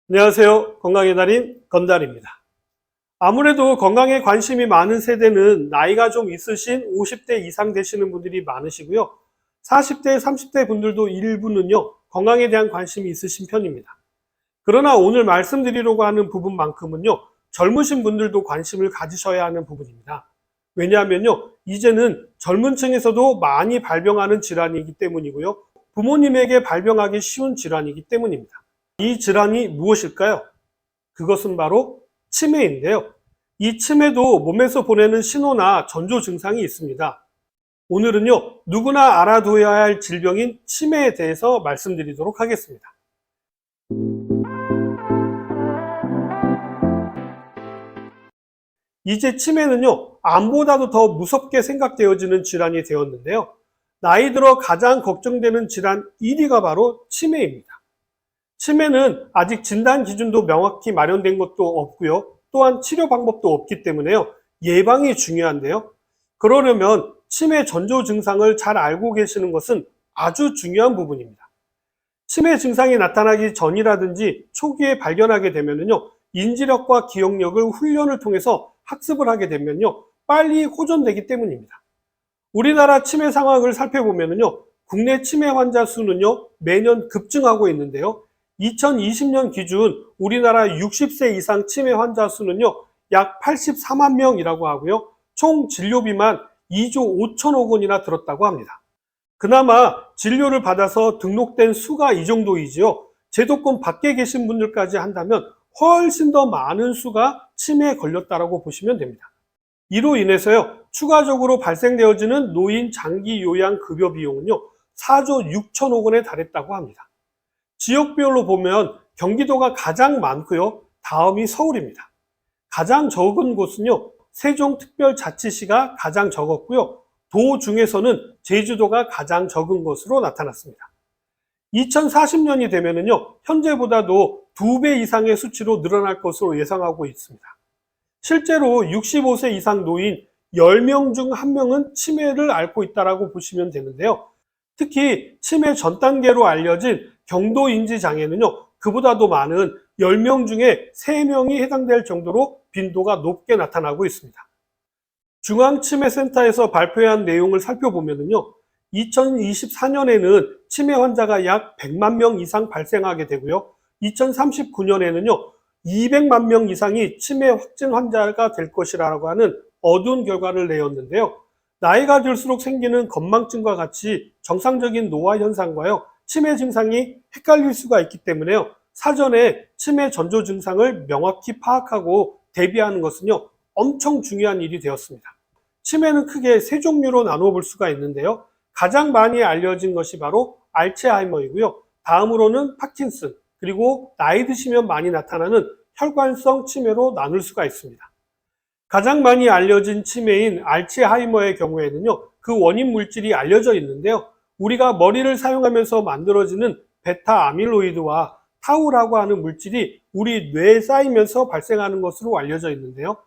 안녕하세요. 건강의 달인 건달입니다. 아무래도 건강에 관심이 많은 세대는 나이가 좀 있으신 50대 이상 되시는 분들이 많으시고요. 40대, 30대 분들도 일부는요, 건강에 대한 관심이 있으신 편입니다. 그러나 오늘 말씀드리려고 하는 부분만큼은요, 젊으신 분들도 관심을 가지셔야 하는 부분입니다. 왜냐하면요, 이제는 젊은 층에서도 많이 발병하는 질환이기 때문이고요. 부모님에게 발병하기 쉬운 질환이기 때문입니다. 이 질환이 무엇일까요? 그것은 바로 치매인데요. 이 치매도 몸에서 보내는 신호나 전조 증상이 있습니다. 오늘은요, 누구나 알아둬야 할 질병인 치매에 대해서 말씀드리도록 하겠습니다. 이제 치매는요, 암보다도 더 무섭게 생각되어지는 질환이 되었는데요. 나이 들어 가장 걱정되는 질환 1위가 바로 치매입니다. 치매는 아직 진단 기준도 명확히 마련된 것도 없고요. 또한 치료 방법도 없기 때문에요. 예방이 중요한데요. 그러려면 치매 전조 증상을 잘 알고 계시는 것은 아주 중요한 부분입니다. 치매 증상이 나타나기 전이라든지 초기에 발견하게 되면요. 인지력과 기억력을 훈련을 통해서 학습을 하게 되면요. 빨리 호전되기 때문입니다. 우리나라 치매 상황을 살펴보면요. 국내 치매 환자 수는요. 매년 급증하고 있는데요. 2020년 기준 우리나라 60세 이상 치매 환자 수는요, 약 84만 명이라고 하고요. 총 진료비만 2조 5천억 원이나 들었다고 합니다. 그나마 진료를 받아서 등록된 수가 이 정도이지요. 제도권 밖에 계신 분들까지 한다면 훨씬 더 많은 수가 치매에 걸렸다라고 보시면 됩니다. 이로 인해서요, 추가적으로 발생되어지는 노인 장기 요양 급여 비용은요, 4조 6천억 원에 달했다고 합니다. 지역별로 보면 경기도가 가장 많고요. 다음이 서울입니다. 가장 적은 곳은요. 세종특별자치시가 가장 적었고요. 도 중에서는 제주도가 가장 적은 것으로 나타났습니다. 2040년이 되면은요. 현재보다도 2배 이상의 수치로 늘어날 것으로 예상하고 있습니다. 실제로 65세 이상 노인 10명 중 1명은 치매를 앓고 있다고 보시면 되는데요. 특히 치매 전 단계로 알려진 경도인지 장애는요, 그보다도 많은 10명 중에 3명이 해당될 정도로 빈도가 높게 나타나고 있습니다. 중앙치매센터에서 발표한 내용을 살펴보면요, 2024년에는 치매 환자가 약 100만 명 이상 발생하게 되고요, 2039년에는요, 200만 명 이상이 치매 확진 환자가 될 것이라고 하는 어두운 결과를 내었는데요. 나이가 들수록 생기는 건망증과 같이 정상적인 노화 현상과요, 치매 증상이 헷갈릴 수가 있기 때문에요. 사전에 치매 전조 증상을 명확히 파악하고 대비하는 것은요, 엄청 중요한 일이 되었습니다. 치매는 크게 세 종류로 나누어 볼 수가 있는데요. 가장 많이 알려진 것이 바로 알츠하이머이고요. 다음으로는 파킨슨, 그리고 나이 드시면 많이 나타나는 혈관성 치매로 나눌 수가 있습니다. 가장 많이 알려진 치매인 알츠하이머의 경우에는요, 그 원인 물질이 알려져 있는데요. 우리가 머리를 사용하면서 만들어지는 베타 아밀로이드와 타우라고 하는 물질이 우리 뇌에 쌓이면서 발생하는 것으로 알려져 있는데요.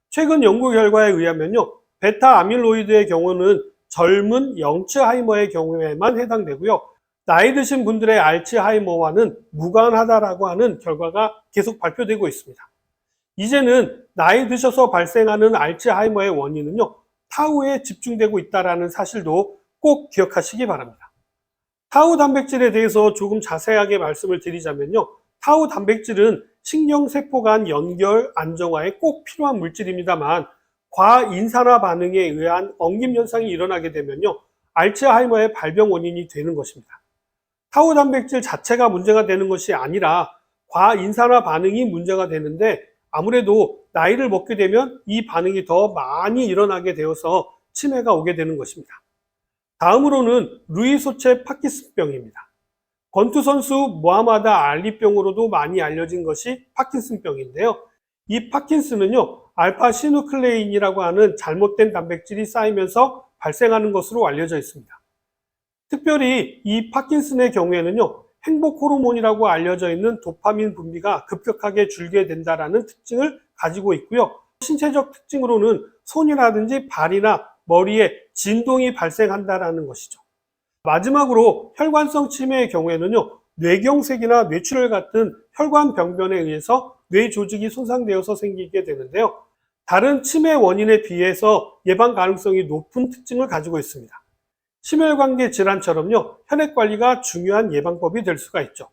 최근 연구 결과에 의하면요, 베타 아밀로이드의 경우는 젊은 영츠하이머의 경우에만 해당되고요. 나이 드신 분들의 알츠하이머와는 무관하다라고 하는 결과가 계속 발표되고 있습니다. 이제는 나이 드셔서 발생하는 알츠하이머의 원인은요, 타우에 집중되고 있다는 사실도 꼭 기억하시기 바랍니다. 타우 단백질에 대해서 조금 자세하게 말씀을 드리자면요, 타우 단백질은 신경세포 간 연결 안정화에 꼭 필요한 물질입니다만 과인산화 반응에 의한 엉김 현상이 일어나게 되면요, 알츠하이머의 발병 원인이 되는 것입니다. 타우 단백질 자체가 문제가 되는 것이 아니라 과인산화 반응이 문제가 되는데, 아무래도 나이를 먹게 되면 이 반응이 더 많이 일어나게 되어서 치매가 오게 되는 것입니다. 다음으로는 루이 소체 파킨슨병입니다. 권투 선수 모하마드 알리병으로도 많이 알려진 것이 파킨슨병인데요. 이 파킨슨은요, 알파 시누클레인이라고 하는 잘못된 단백질이 쌓이면서 발생하는 것으로 알려져 있습니다. 특별히 이 파킨슨의 경우에는요, 행복 호르몬이라고 알려져 있는 도파민 분비가 급격하게 줄게 된다는 특징을 가지고 있고요. 신체적 특징으로는 손이라든지 발이나 머리에 진동이 발생한다는 것이죠. 마지막으로 혈관성 치매의 경우에는요, 뇌경색이나 뇌출혈 같은 혈관 병변에 의해서 뇌 조직이 손상되어서 생기게 되는데요. 다른 치매 원인에 비해서 예방 가능성이 높은 특징을 가지고 있습니다. 심혈관계 질환처럼요, 혈액 관리가 중요한 예방법이 될 수가 있죠.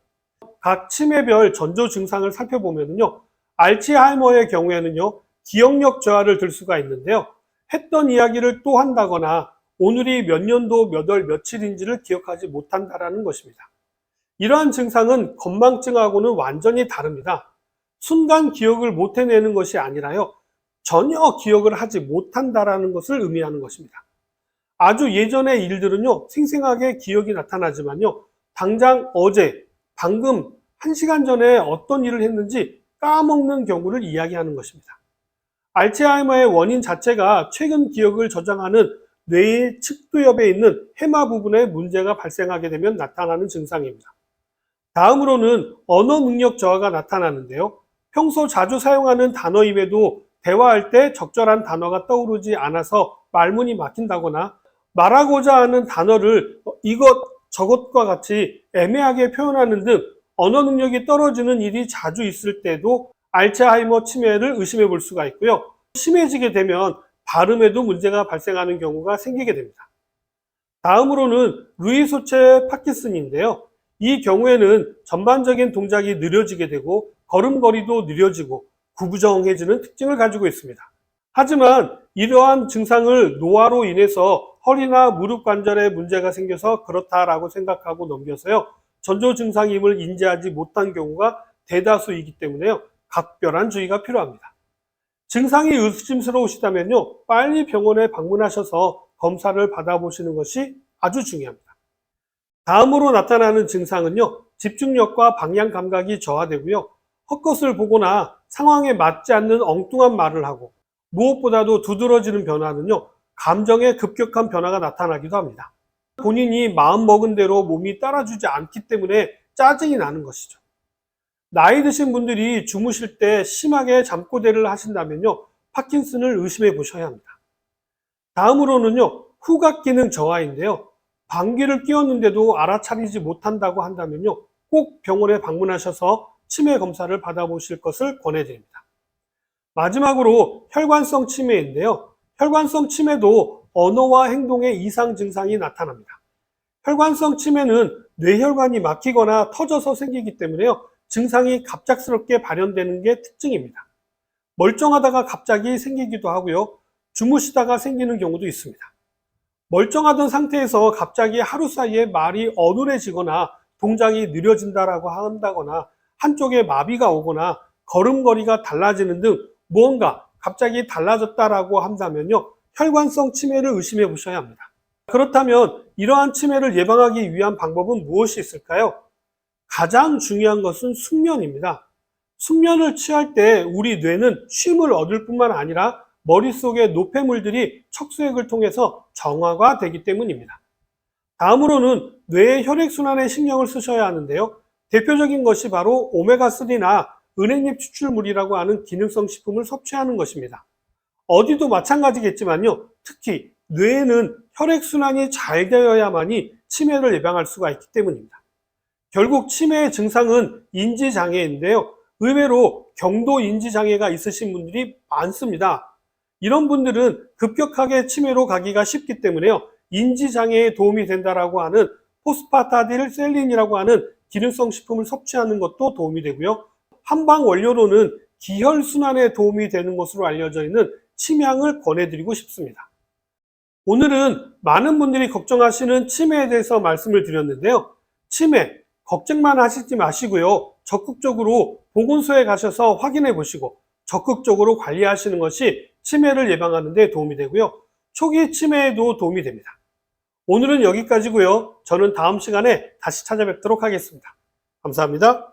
각 치매별 전조 증상을 살펴보면요, 알츠하이머의 경우에는요, 기억력 저하를 들 수가 있는데요. 했던 이야기를 또 한다거나 오늘이 몇 년도 몇 월 며칠인지를 기억하지 못한다라는 것입니다. 이러한 증상은 건망증하고는 완전히 다릅니다. 순간 기억을 못 해내는 것이 아니라요, 전혀 기억을 하지 못한다라는 것을 의미하는 것입니다. 아주 예전의 일들은요, 생생하게 기억이 나타나지만요, 당장 어제, 방금 1시간 전에 어떤 일을 했는지 까먹는 경우를 이야기하는 것입니다. 알츠하이머의 원인 자체가 최근 기억을 저장하는 뇌의 측두엽에 있는 해마 부분에 문제가 발생하게 되면 나타나는 증상입니다. 다음으로는 언어 능력 저하가 나타나는데요. 평소 자주 사용하는 단어임에도 대화할 때 적절한 단어가 떠오르지 않아서 말문이 막힌다거나 말하고자 하는 단어를 이것 저것과 같이 애매하게 표현하는 등 언어 능력이 떨어지는 일이 자주 있을 때도 알츠하이머 치매를 의심해 볼 수가 있고요. 심해지게 되면 발음에도 문제가 발생하는 경우가 생기게 됩니다. 다음으로는 루이 소체 파킨슨인데요. 이 경우에는 전반적인 동작이 느려지게 되고 걸음걸이도 느려지고 구부정해지는 특징을 가지고 있습니다. 하지만 이러한 증상을 노화로 인해서 허리나 무릎 관절에 문제가 생겨서 그렇다라고 생각하고 넘겨서요, 전조 증상임을 인지하지 못한 경우가 대다수이기 때문에요, 각별한 주의가 필요합니다. 증상이 의심스러우시다면요, 빨리 병원에 방문하셔서 검사를 받아보시는 것이 아주 중요합니다. 다음으로 나타나는 증상은요, 집중력과 방향 감각이 저하되고요, 헛것을 보거나 상황에 맞지 않는 엉뚱한 말을 하고, 무엇보다도 두드러지는 변화는요, 감정의 급격한 변화가 나타나기도 합니다. 본인이 마음먹은 대로 몸이 따라주지 않기 때문에 짜증이 나는 것이죠. 나이 드신 분들이 주무실 때 심하게 잠꼬대를 하신다면요, 파킨슨을 의심해 보셔야 합니다. 다음으로는요, 후각 기능 저하인데요. 방귀를 뀌었는데도 알아차리지 못한다고 한다면요, 꼭 병원에 방문하셔서 치매 검사를 받아보실 것을 권해드립니다. 마지막으로 혈관성 치매인데요. 혈관성 치매도 언어와 행동의 이상 증상이 나타납니다. 혈관성 치매는 뇌혈관이 막히거나 터져서 생기기 때문에요, 증상이 갑작스럽게 발현되는 게 특징입니다. 멀쩡하다가 갑자기 생기기도 하고요, 주무시다가 생기는 경우도 있습니다. 멀쩡하던 상태에서 갑자기 하루 사이에 말이 어눌해지거나 동작이 느려진다라고 한다거나 한쪽에 마비가 오거나 걸음걸이가 달라지는 등 무언가 갑자기 달라졌다라고 한다면요, 혈관성 치매를 의심해 보셔야 합니다. 그렇다면 이러한 치매를 예방하기 위한 방법은 무엇이 있을까요? 가장 중요한 것은 숙면입니다. 숙면을 취할 때 우리 뇌는 쉼을 얻을 뿐만 아니라 머릿속의 노폐물들이 척수액을 통해서 정화가 되기 때문입니다. 다음으로는 뇌의 혈액순환에 신경을 쓰셔야 하는데요. 대표적인 것이 바로 오메가3나 은행잎 추출물이라고 하는 기능성 식품을 섭취하는 것입니다. 어디도 마찬가지겠지만요, 특히 뇌에는 혈액순환이 잘 되어야만이 치매를 예방할 수가 있기 때문입니다. 결국 치매의 증상은 인지장애인데요, 의외로 경도 인지장애가 있으신 분들이 많습니다. 이런 분들은 급격하게 치매로 가기가 쉽기 때문에요, 인지장애에 도움이 된다라고 하는 포스파타딜셀린이라고 하는 기능성 식품을 섭취하는 것도 도움이 되고요, 한방 원료로는 기혈순환에 도움이 되는 것으로 알려져 있는 침향을 권해드리고 싶습니다. 오늘은 많은 분들이 걱정하시는 치매에 대해서 말씀을 드렸는데요, 치매 걱정만 하시지 마시고요, 적극적으로 보건소에 가셔서 확인해 보시고 적극적으로 관리하시는 것이 치매를 예방하는 데 도움이 되고요, 초기 치매에도 도움이 됩니다. 오늘은 여기까지고요. 저는 다음 시간에 다시 찾아뵙도록 하겠습니다. 감사합니다.